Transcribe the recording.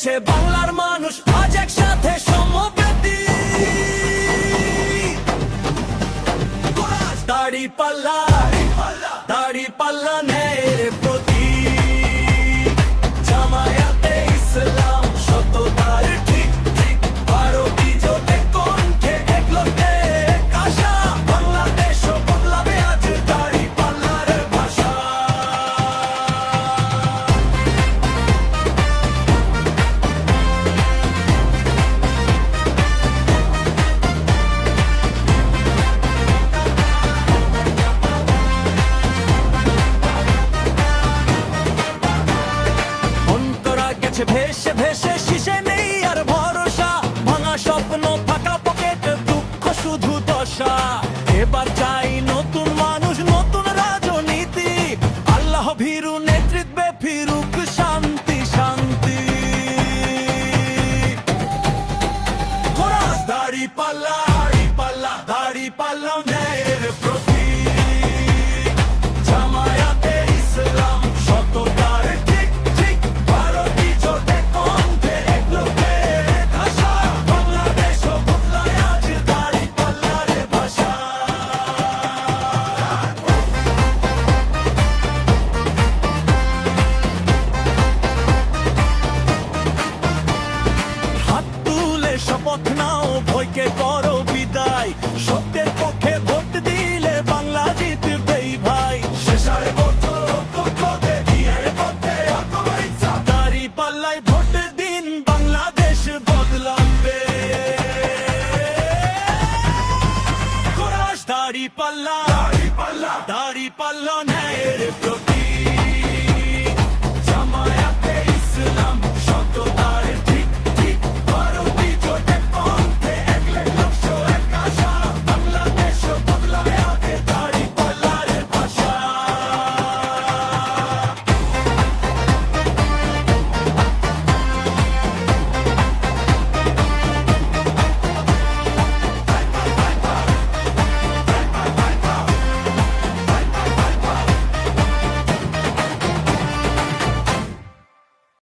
জেগেছে বাংলার মানুষ আজ একসাথে সমবেতী। দাড়ি পাল্লা দাড়ি পাল্লা ন্যায়ের প্রতীক, জামায়াতে ইসলাম সততার ঠিক ঠিক, ভারতী জোটে কণ্ঠে একলকে কাশা, বাংলাদেশও বদলাবে আজ দাড়ি পাল্লার ভাষা। ভেসে ভেসে শিশে নেই আর ভরসা, ভাঙা স্বপ্ন ফাঁকা পকেট দুঃখ শুধু দশা। এবার চাই নতুন মানুষ নতুন রাজনীতি, আল্লাহ ভীরু নেতৃত্বে ফিরুক শান্তি শান্তি। দাড়ি পাল্লা দাড়ি পাল্লা দাড়ি পাল্লা ন্যায়ের প্রতীক, জামায়াতে ইসলাম সততার ঠিক ঠিক, ভারতী জোটে কণ্ঠে একলকে কাশা, বাংলাদেশও বদলায় আজ দাড়ি পাল্লার ভাষা। হাত তুলে শপথ নাও, ভয়কে করো বিদায়, সত্যের পক্ষে ভোট দিলে বাংলা জিতবেই ভাই। শেষারে ভোট পক্ষে দিয়ার পথে আত্মইচ্ছা, দাড়ি পাল্লায় ভোট দিন বাংলাদেশ বদলাবে। দাড়ি পাল্লা দাড়ি পাল্লা দাড়ি পাল্লা ন্যায়ের প্রতীক।